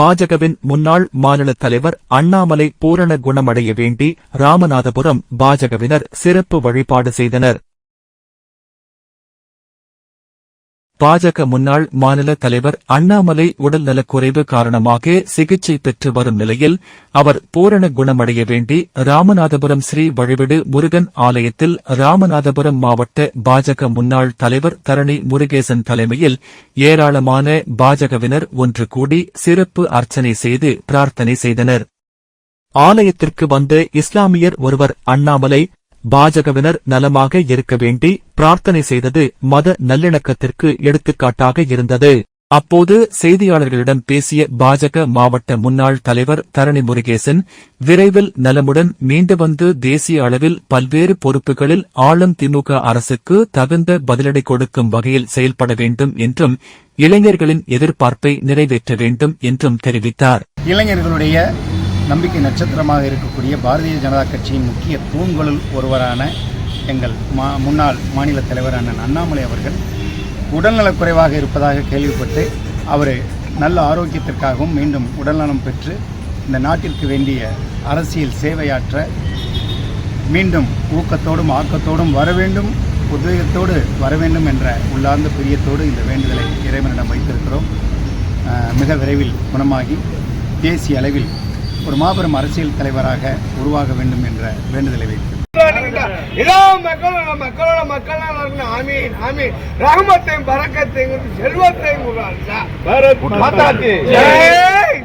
பாஜகவின் முன்னாள் மாநில தலைவர் அண்ணாமலை பூரண குணமடைய வேண்டி ராமநாதபுரம் பாஜகவினர் சிறப்பு வழிபாடு செய்தனர். பாஜக முன்னாள் மாநில தலைவர் அண்ணாமலை உடல்நலக்குறைவு காரணமாக சிகிச்சை பெற்று வரும் நிலையில் அவர் பூரண குணமடைய வேண்டி ராமநாதபுரம் ஸ்ரீ வழிவிடு முருகன் ஆலயத்தில் ராமநாதபுரம் மாவட்ட பாஜக முன்னாள் தலைவர் தரணி முருகேசன் தலைமையில் ஏராளமான பாஜகவினர் ஒன்று கூடி சிறப்பு அர்ச்சனை செய்து பிரார்த்தனை செய்தனர். ஆலயத்திற்கு வந்த இஸ்லாமியர் ஒருவர் அண்ணாமலை பாஜகவினர் நலமாக இருக்க வேண்டி பிரார்த்தனை செய்தது மத நல்லிணக்கத்திற்கு எடுத்துக்காட்டாக இருந்தது. அப்போது செய்தியாளர்களிடம் பேசிய பாஜக மாவட்ட முன்னாள் தலைவர் தரணி முருகேசன், விரைவில் நலமுடன் மீண்டு வந்து தேசிய அளவில் பல்வேறு பொறுப்புகளில் ஆளும் திமுக அரசுக்கு தகுந்த பதிலடி கொடுக்கும் வகையில் செயல்பட வேண்டும் என்றும் இளைஞர்களின் எதிர்பார்ப்பை நிறைவேற்ற வேண்டும் என்றும் தெரிவித்தார். இளைஞர்களுடைய நம்பிக்கை நட்சத்திரமாக இருக்கக்கூடிய பாரதிய ஜனதா கட்சியின் முக்கிய தூண்களுள் ஒருவரான எங்கள் முன்னாள் மாநில தலைவர் அண்ணன் அண்ணாமலை அவர்கள் உடல்நலக்குறைவாக இருப்பதாக கேள்விப்பட்டு அவர் நல்ல ஆரோக்கியத்திற்காகவும் மீண்டும் உடல்நலம் பெற்று இந்த நாட்டிற்கு வேண்டிய அரசியல் சேவையாற்ற மீண்டும் ஊக்கத்தோடும் ஆக்கத்தோடும் வர வேண்டும், உத்வேகத்தோடு வர வேண்டும் என்ற உள்ளார்ந்த பிரியத்தோடு இந்த வேண்டுதலை இறைவனிடம் வைத்திருக்கிறோம். மிக விரைவில் குணமாகி தேசிய அளவில் ஒரு மாபெரும் அரசியல் தலைவராக உருவாக வேண்டும் என்ற வேண்டுதலை வைத்து ரஹமத்தையும் பரக்கத்தையும் செல்வத்தையும்